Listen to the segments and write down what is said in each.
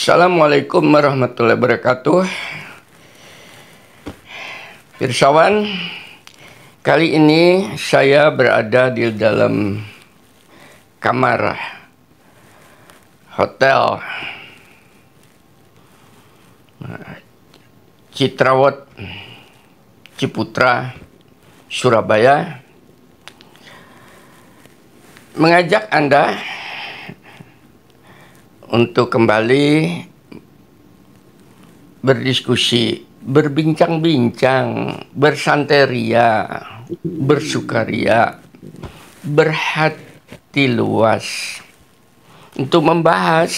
Assalamualaikum warahmatullahi wabarakatuh. Pirsawan, kali ini saya berada di dalam kamar hotel Citrawat Ciputra, Surabaya, mengajak Anda untuk kembali berdiskusi, berbincang-bincang, bersanteria, bersukaria, berhati luas untuk membahas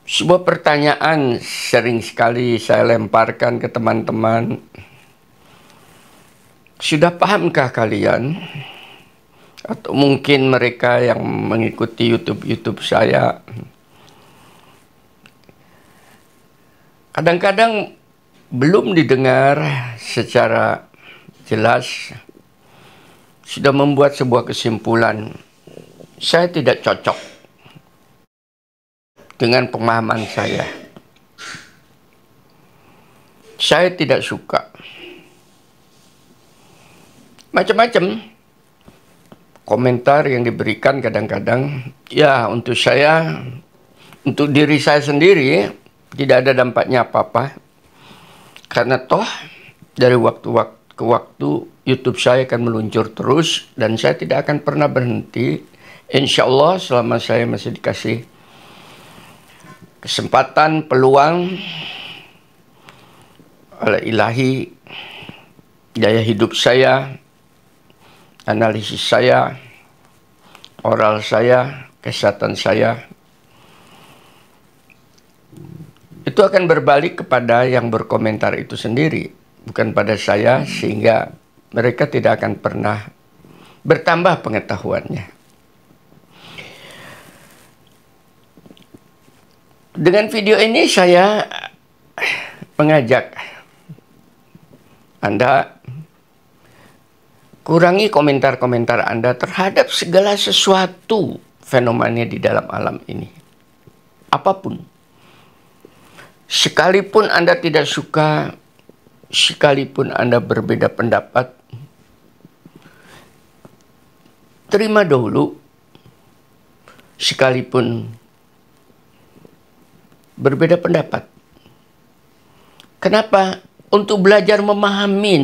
sebuah pertanyaan sering sekali saya lemparkan ke teman-teman. Sudah pahamkah kalian? Atau mungkin mereka yang mengikuti YouTube saya kadang-kadang belum didengar secara jelas, sudah membuat sebuah kesimpulan, saya tidak cocok dengan pemahaman saya tidak suka, macam-macam komentar yang diberikan. Kadang-kadang ya untuk diri saya sendiri tidak ada dampaknya apa-apa, karena toh dari waktu ke waktu YouTube saya akan meluncur terus dan saya tidak akan pernah berhenti, insya Allah, selama saya masih dikasih kesempatan, peluang oleh ilahi. Gaya hidup saya, analisis saya, oral saya, kesehatan saya, itu akan berbalik kepada yang berkomentar itu sendiri, bukan pada saya, sehingga mereka tidak akan pernah bertambah pengetahuannya. Dengan video ini saya mengajak Anda kurangi komentar-komentar Anda terhadap segala sesuatu fenomena di dalam alam ini. Apapun. Sekalipun Anda tidak suka, sekalipun Anda berbeda pendapat, terima dahulu. Sekalipun berbeda pendapat. Kenapa? Untuk belajar memahami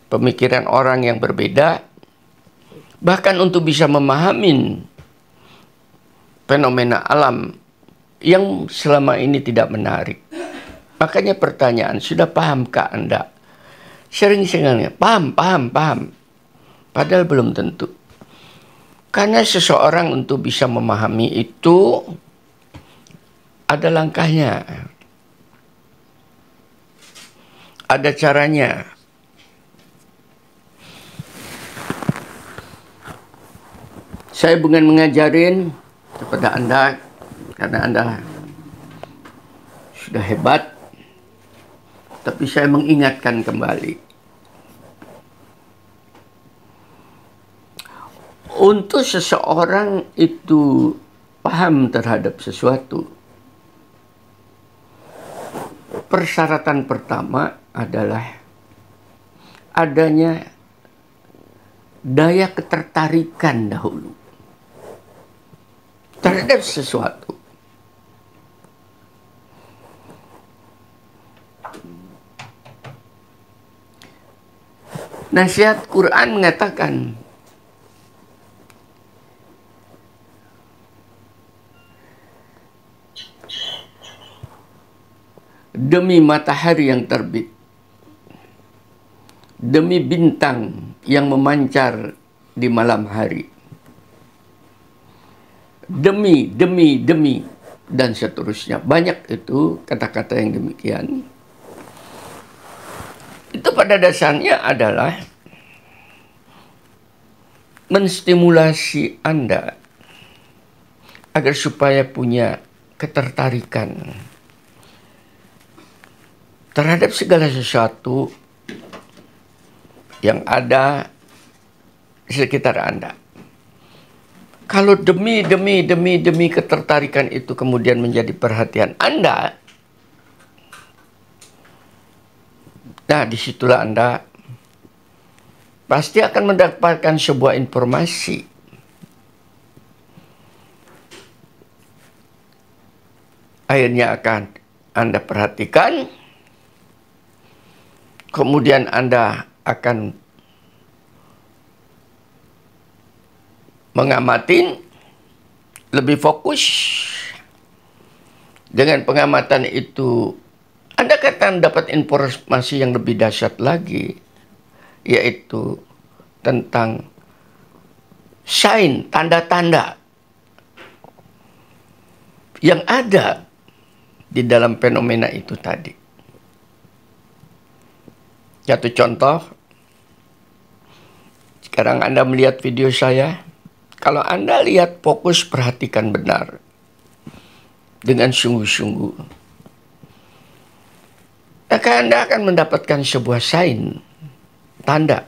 pemikiran orang yang berbeda, bahkan untuk bisa memahami fenomena alam yang selama ini tidak menarik. Makanya pertanyaan, sudah pahamkah Anda? Sering-seringnya, paham. Padahal belum tentu. Karena seseorang untuk bisa memahami itu ada langkahnya, ada caranya. Saya bukan mengajarin kepada Anda karena Anda sudah hebat, tapi saya mengingatkan kembali. Untuk seseorang itu paham terhadap sesuatu, persyaratan pertama adalah adanya daya ketertarikan dahulu terhadap sesuatu. Nasihat Quran mengatakan, demi matahari yang terbit, demi bintang yang memancar di malam hari, demi, dan seterusnya. Banyak itu kata-kata yang demikian. Itu pada dasarnya adalah menstimulasi Anda agar supaya punya ketertarikan terhadap segala sesuatu yang ada di sekitar Anda. Kalau demi ketertarikan itu kemudian menjadi perhatian Anda, nah disitulah Anda pasti akan mendapatkan sebuah informasi. Akhirnya akan Anda perhatikan, kemudian Anda akan mengamati, lebih fokus. Dengan pengamatan itu, Anda akan dapat informasi yang lebih dahsyat lagi, yaitu tentang sign, tanda-tanda yang ada di dalam fenomena itu tadi. Satu contoh, sekarang Anda melihat video saya, kalau Anda lihat fokus, perhatikan benar, dengan sungguh-sungguh, maka Anda akan mendapatkan sebuah sign, tanda,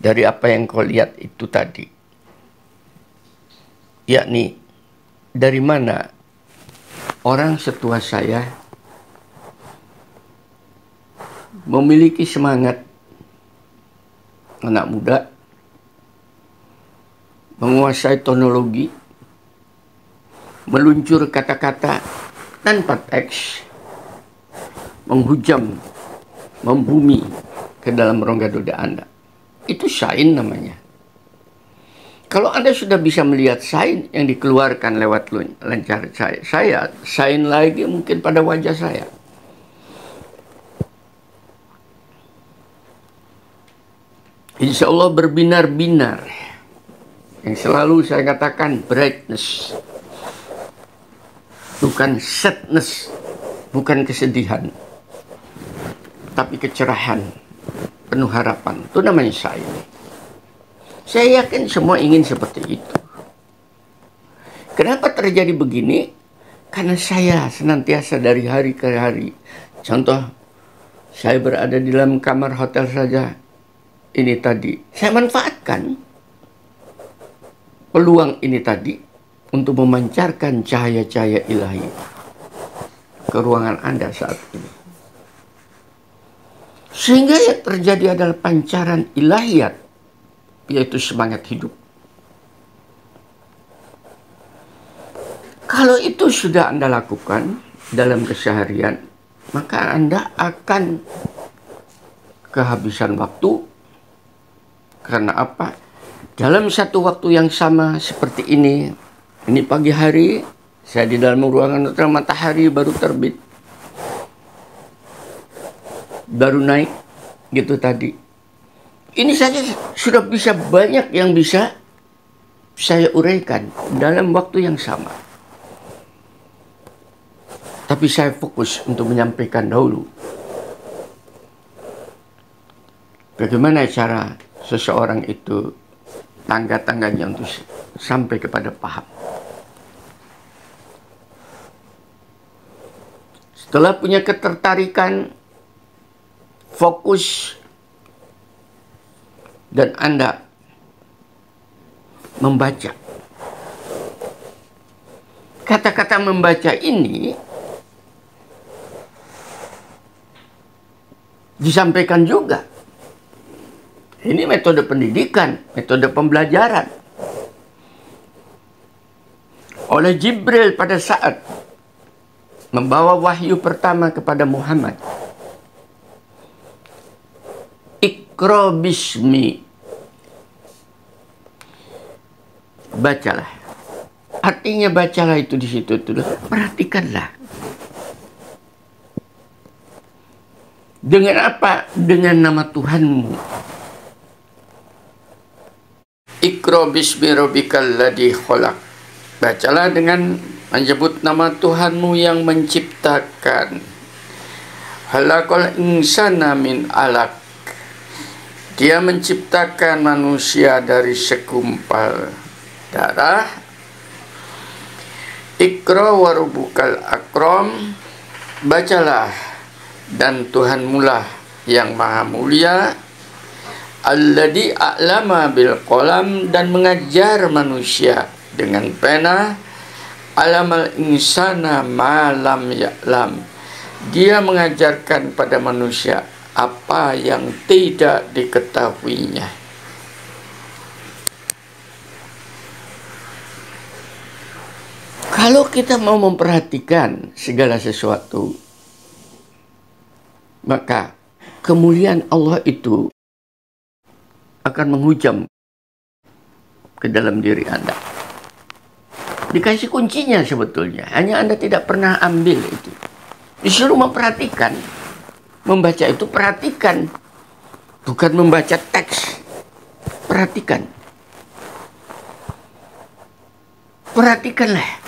dari apa yang kau lihat itu tadi. Yakni, dari mana orang setua saya memiliki semangat anak muda, menguasai teknologi, meluncur kata-kata tanpa teks, menghujam, membumi ke dalam rongga dada Anda. Itu sign namanya. Kalau Anda sudah bisa melihat sign yang dikeluarkan lewat lancar saya sign lagi mungkin pada wajah saya. Insya Allah berbinar-binar. Yang selalu saya katakan brightness. Bukan sadness. Bukan kesedihan. Tapi kecerahan. Penuh harapan. Itu namanya sign. Saya yakin semua ingin seperti itu. Kenapa terjadi begini? Karena saya senantiasa dari hari ke hari. Contoh, saya berada di dalam kamar hotel saja. Ini tadi, saya manfaatkan peluang ini tadi untuk memancarkan cahaya-cahaya ilahi ke ruangan Anda saat ini. Sehingga yang terjadi adalah pancaran ilahiyat, yaitu semangat hidup. Kalau itu sudah Anda lakukan dalam keseharian, maka Anda akan kehabisan waktu. Karena apa? Dalam satu waktu yang sama seperti ini pagi hari, saya di dalam ruangan hotel, matahari baru terbit, baru naik, gitu tadi. Ini saja sudah bisa banyak yang bisa saya uraikan dalam waktu yang sama. Tapi saya fokus untuk menyampaikan dahulu bagaimana cara seseorang itu tangga-tangganya untuk sampai kepada paham. Setelah punya ketertarikan, fokus, dan Anda membaca. Kata-kata membaca ini disampaikan juga. Ini metode pendidikan, metode pembelajaran. Oleh Jibril pada saat membawa wahyu pertama kepada Muhammad. Iqra bismi. Bacalah. Artinya bacalah itu di situ. Perhatikanlah. Dengan apa? Dengan nama Tuhanmu. Iqra bismi rabbikal ladzi khalaq. Bacalah dengan menyebut nama Tuhanmu yang menciptakan. Khalaqal insana min alaq. Dia menciptakan manusia dari segumpal darah. Iqra wa rabbukal akram. Bacalah, dan Tuhanmulah yang maha mulia, alladzi a'lama bil qalam, dan mengajar manusia dengan pena, alamal insana ma lam ya'lam, dia mengajarkan pada manusia apa yang tidak diketahuinya. Kalau kita mau memperhatikan segala sesuatu, maka kemuliaan Allah itu akan menghujam ke dalam diri Anda. Dikasih kuncinya sebetulnya, hanya Anda tidak pernah ambil itu. Disuruh memperhatikan. Membaca itu perhatikan, bukan membaca teks. Perhatikan. Perhatikanlah.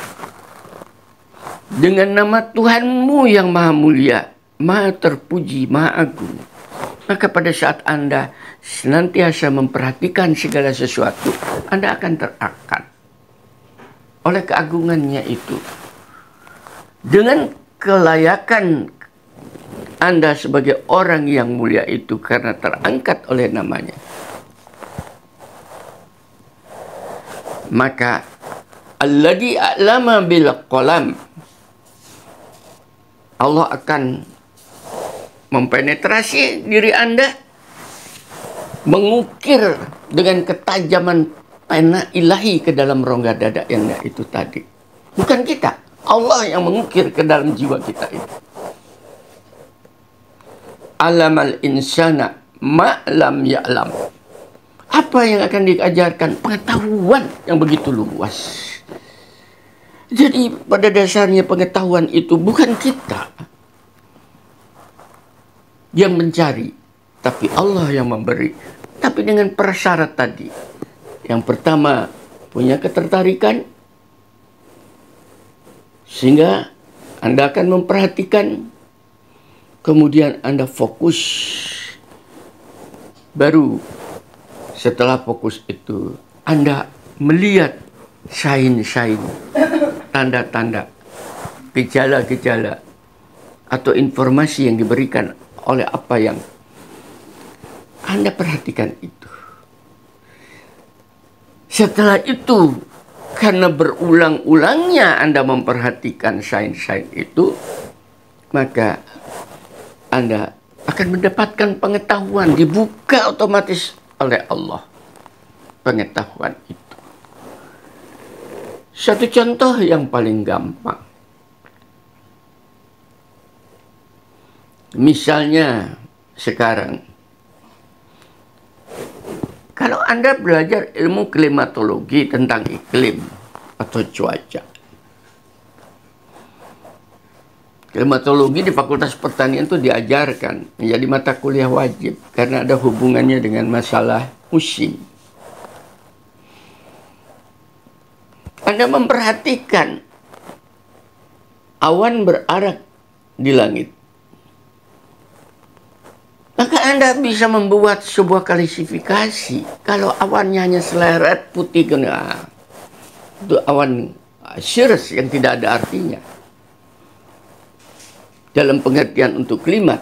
Dengan nama Tuhanmu yang maha mulia, maha terpuji, maha agung, maka pada saat Anda senantiasa memperhatikan segala sesuatu, Anda akan terangkat oleh keagungannya itu. Dengan kelayakan Anda sebagai orang yang mulia itu karena terangkat oleh namanya, maka alladzi a'lama bil qalam, Allah akan mempenetrasi diri Anda, mengukir dengan ketajaman pena ilahi ke dalam rongga dada Anda itu tadi. Bukan kita, Allah yang mengukir ke dalam jiwa kita itu. Alamal insana ma lam ya'lam. Apa yang akan diajarkan? Pengetahuan yang begitu luas. Jadi pada dasarnya pengetahuan itu bukan kita yang mencari, tapi Allah yang memberi. Tapi dengan persyarat tadi. Yang pertama, punya ketertarikan, sehingga Anda akan memperhatikan, kemudian Anda fokus. Baru setelah fokus itu, Anda melihat sign-sign, tanda-tanda, gejala-gejala, atau informasi yang diberikan oleh apa yang Anda perhatikan itu. Setelah itu, karena berulang-ulangnya Anda memperhatikan sign-sign itu, maka Anda akan mendapatkan pengetahuan, dibuka otomatis oleh Allah pengetahuan itu. Satu contoh yang paling gampang. Misalnya sekarang, kalau Anda belajar ilmu klimatologi tentang iklim atau cuaca. Klimatologi di Fakultas Pertanian itu diajarkan menjadi mata kuliah wajib karena ada hubungannya dengan masalah musim. Anda memperhatikan awan berarak di langit, maka Anda bisa membuat sebuah klasifikasi. Kalau awannya hanya seleret putih, itu awan cirrus yang tidak ada artinya dalam pengertian untuk klimat.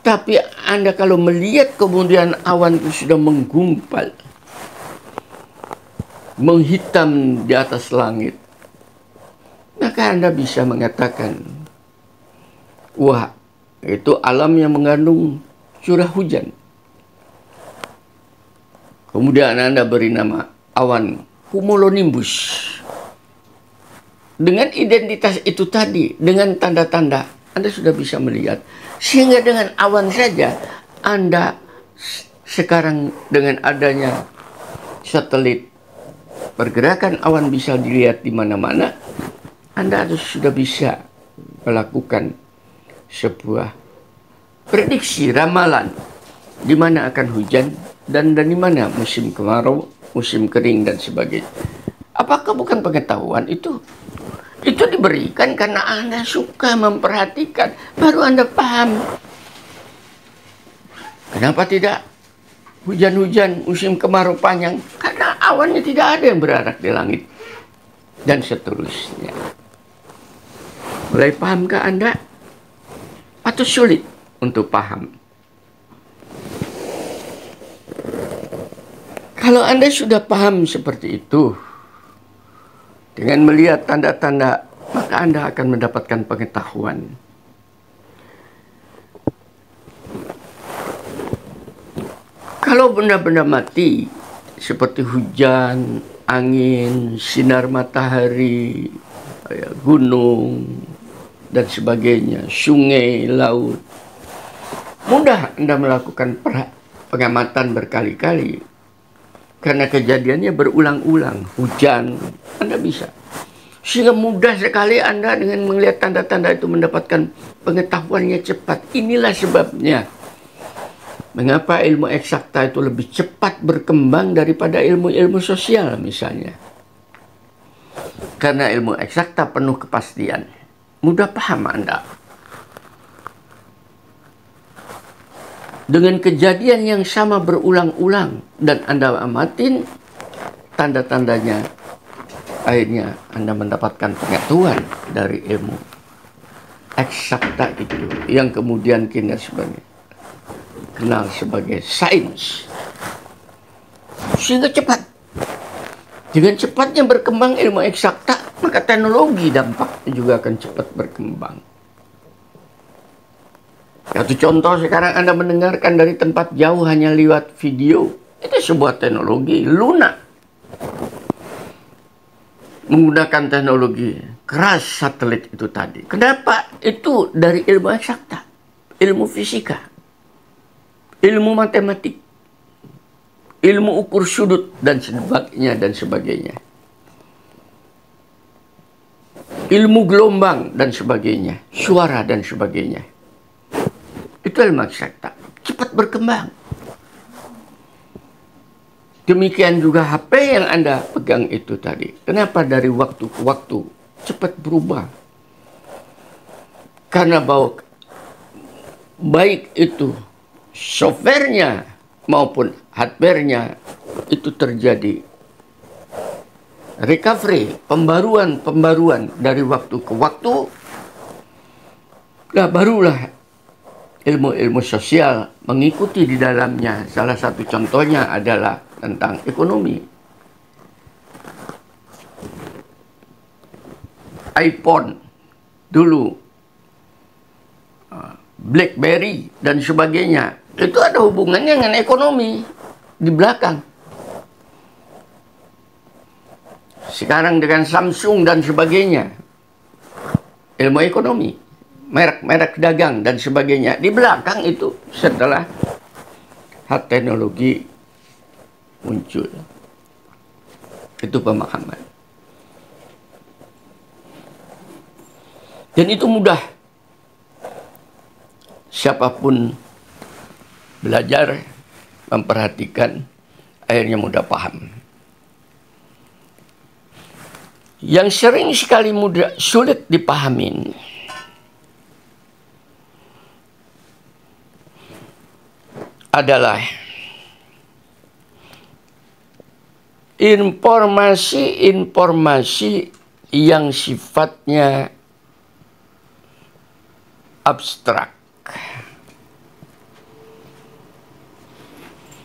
Tapi Anda kalau melihat kemudian awan itu sudah menggumpal, menghitam di atas langit, maka Anda bisa mengatakan, wah, itu alam yang mengandung curah hujan. Kemudian Anda beri nama awan cumulonimbus. Dengan identitas itu tadi, dengan tanda-tanda, Anda sudah bisa melihat. Sehingga dengan awan saja, Anda sekarang dengan adanya satelit, pergerakan awan bisa dilihat di mana-mana. Anda sudah bisa melakukan sebuah prediksi, ramalan, di mana akan hujan dan di mana musim kemarau, musim kering dan sebagainya. Apakah bukan pengetahuan itu? Itu diberikan karena Anda suka memperhatikan, baru Anda paham. Kenapa tidak hujan-hujan musim kemarau panjang? Karena awannya tidak ada yang berarak di langit. Dan seterusnya. Mulai pahamkah Anda? Atau sulit untuk paham? Kalau Anda sudah paham seperti itu, dengan melihat tanda-tanda, maka Anda akan mendapatkan pengetahuan. Kalau benda-benda mati, seperti hujan, angin, sinar matahari, gunung, dan sebagainya, sungai, laut, mudah Anda melakukan pengamatan berkali-kali. Karena kejadiannya berulang-ulang, hujan, Anda bisa. Sehingga mudah sekali Anda dengan melihat tanda-tanda itu mendapatkan pengetahuannya cepat. Inilah sebabnya mengapa ilmu eksakta itu lebih cepat berkembang daripada ilmu-ilmu sosial misalnya. Karena ilmu eksakta penuh kepastian. Mudah paham Anda. Dengan kejadian yang sama berulang-ulang dan Anda amatin tanda-tandanya, akhirnya Anda mendapatkan pengetahuan dari ilmu eksakta itu yang kemudian kita kenal sebagai sains. Sehingga cepat. Dengan cepatnya berkembang ilmu eksakta, maka teknologi dampaknya juga akan cepat berkembang. Satu contoh, sekarang Anda mendengarkan dari tempat jauh hanya lewat video. Itu sebuah teknologi lunak. Menggunakan teknologi keras satelit itu tadi. Kenapa? Itu dari ilmu eksakta, ilmu fisika, ilmu matematik, ilmu ukur sudut, dan sebagainya, dan sebagainya. Ilmu gelombang, dan sebagainya. Suara, dan sebagainya. Itu ilmu eksakta. Cepat berkembang. Demikian juga HP yang Anda pegang itu tadi. Kenapa dari waktu ke waktu cepat berubah? Karena bahwa baik itu softwarenya maupun hardwarenya itu terjadi recovery, pembaruan dari waktu ke waktu. Nah, barulah ilmu-ilmu sosial mengikuti di dalamnya. Salah satu contohnya adalah tentang ekonomi. iPhone dulu, BlackBerry, dan sebagainya. Itu ada hubungannya dengan ekonomi di belakang. Sekarang dengan Samsung dan sebagainya. Ilmu ekonomi. Merek-merek dagang dan sebagainya. Di belakang itu setelah hard teknologi muncul. Itu pemahaman. Dan itu mudah. Siapapun belajar, memperhatikan, akhirnya mudah paham. Yang sering sekali sulit dipahamin adalah informasi-informasi yang sifatnya abstrak.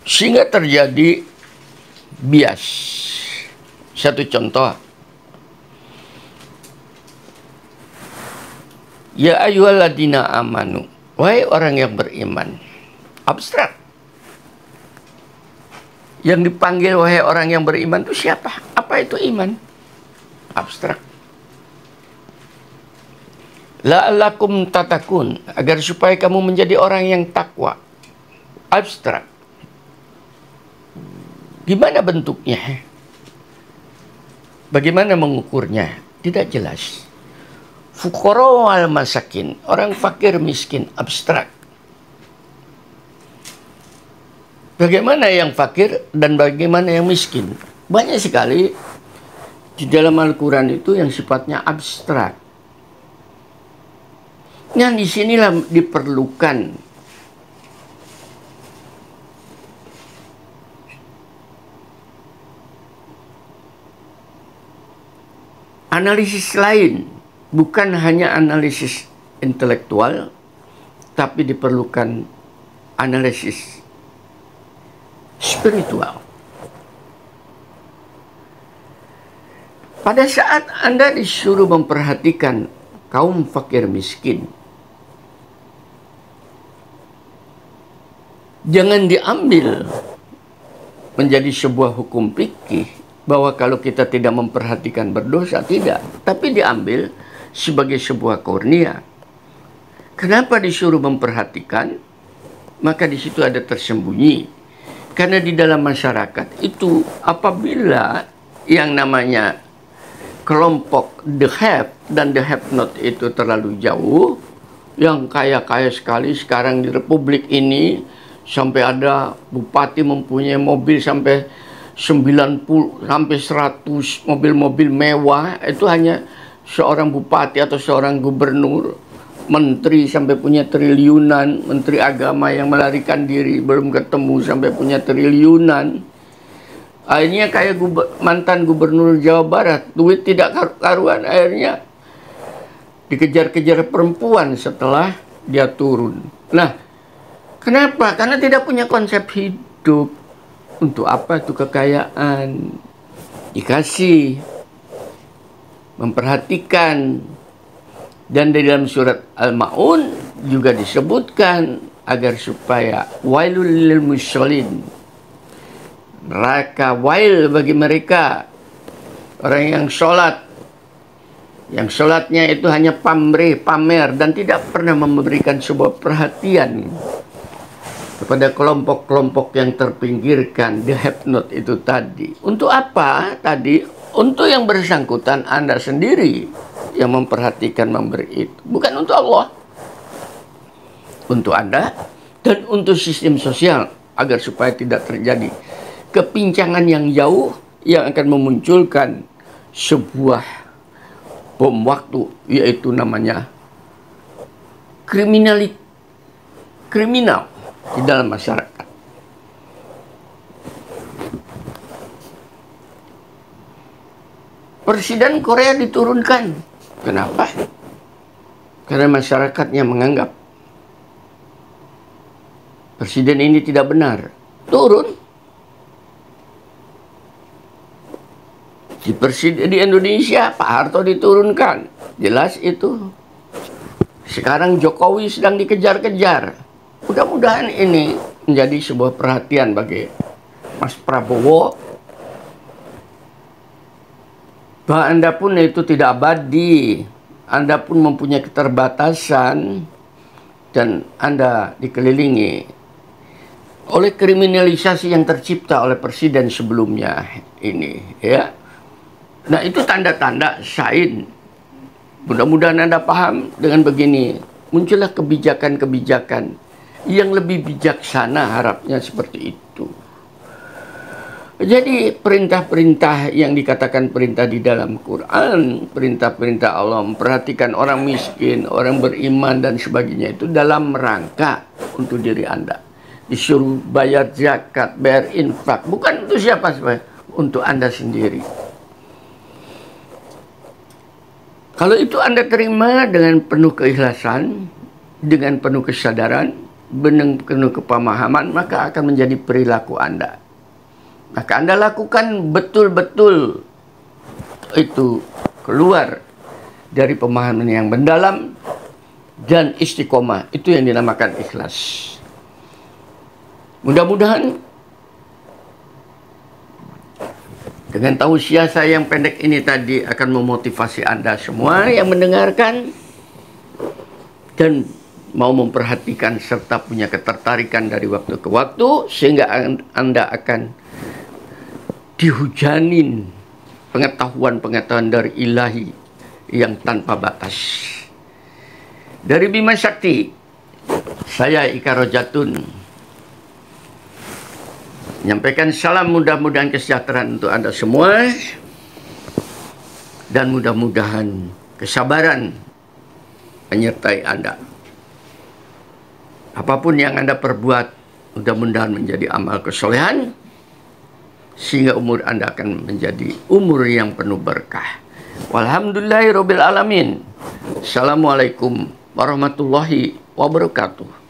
Sehingga terjadi bias. Satu contoh. Ya ayyuhalladzina amanu. Wahai orang yang beriman. Abstrak. Yang dipanggil wahai orang yang beriman itu siapa? Apa itu iman? Abstrak. La'allakum tatakun, agar supaya kamu menjadi orang yang takwa. Abstrak. Gimana bentuknya? Bagaimana mengukurnya? Tidak jelas. Fuqara wal masakin, orang fakir miskin, abstrak. Bagaimana yang fakir dan bagaimana yang miskin? Banyak sekali di dalam Al-Quran itu yang sifatnya abstrak. Nah, disinilah diperlukan analisis lain, bukan hanya analisis intelektual, tapi diperlukan analisis spiritual. Pada saat Anda disuruh memperhatikan kaum fakir miskin, jangan diambil menjadi sebuah hukum fikih bahwa kalau kita tidak memperhatikan berdosa, tidak. Tapi diambil sebagai sebuah kurnia. Kenapa disuruh memperhatikan? Maka di situ ada tersembunyi. Karena di dalam masyarakat itu apabila yang namanya kelompok the have dan the have not itu terlalu jauh, yang kaya-kaya sekali sekarang di Republik ini, sampai ada bupati mempunyai mobil sampai 90 sampai 100 mobil-mobil mewah, itu hanya seorang bupati atau seorang gubernur. Menteri sampai punya triliunan, menteri agama yang melarikan diri belum ketemu sampai punya triliunan. Akhirnya kayak mantan gubernur Jawa Barat, duit tidak karuan, akhirnya dikejar-kejar perempuan setelah dia turun. Nah, kenapa? Karena tidak punya konsep hidup. Untuk apa itu kekayaan? Dikasih, memperhatikan. Dan di dalam surat Al-Ma'un juga disebutkan agar supaya wailul lil musallin, neraka wail bagi mereka orang yang sholat, yang sholatnya itu hanya pamer dan tidak pernah memberikan sebuah perhatian kepada kelompok-kelompok yang terpinggirkan, the have not itu tadi. Untuk apa tadi? Untuk yang bersangkutan Anda sendiri yang memperhatikan memberi itu, bukan untuk Allah, untuk Anda dan untuk sistem sosial, agar supaya tidak terjadi kepincangan yang jauh yang akan memunculkan sebuah bom waktu, yaitu namanya kriminal di dalam masyarakat. Presiden Korea diturunkan. Kenapa? Karena masyarakatnya menganggap presiden ini tidak benar. Turun. Di Indonesia Pak Harto diturunkan. Jelas itu. Sekarang Jokowi sedang dikejar-kejar. Mudah-mudahan ini menjadi sebuah perhatian bagi Mas Prabowo, bahwa Anda pun itu tidak abadi, Anda pun mempunyai keterbatasan, dan Anda dikelilingi oleh kriminalisasi yang tercipta oleh presiden sebelumnya ini, ya. Nah, itu tanda-tanda sign. Mudah-mudahan Anda paham dengan begini. Muncullah kebijakan-kebijakan yang lebih bijaksana, harapnya seperti itu. Jadi perintah-perintah yang dikatakan perintah di dalam Quran, perintah-perintah Allah memperhatikan orang miskin, orang beriman dan sebagainya, itu dalam rangka untuk diri Anda. Disuruh bayar zakat, bayar infak, bukan untuk siapa, untuk Anda sendiri. Kalau itu Anda terima dengan penuh keikhlasan, dengan penuh kesadaran, dengan penuh kepemahaman, maka akan menjadi perilaku Anda. Maka Anda lakukan betul-betul itu keluar dari pemahaman yang mendalam dan istiqomah. Itu yang dinamakan ikhlas. Mudah-mudahan dengan tausiah saya yang pendek ini tadi akan memotivasi Anda semua yang mendengarkan dan mau memperhatikan serta punya ketertarikan dari waktu ke waktu, sehingga Anda akan dihujanin pengetahuan-pengetahuan dari ilahi yang tanpa batas. Dari Bima Sakti, saya Ika Rojatun menyampaikan salam, mudah-mudahan kesejahteraan untuk Anda semua, dan mudah-mudahan kesabaran menyertai Anda. Apapun yang Anda perbuat, mudah-mudahan menjadi amal kesolehan, sehingga umur Anda akan menjadi umur yang penuh berkah. Walhamdulillahirabbil alamin. Assalamualaikum warahmatullahi wabarakatuh.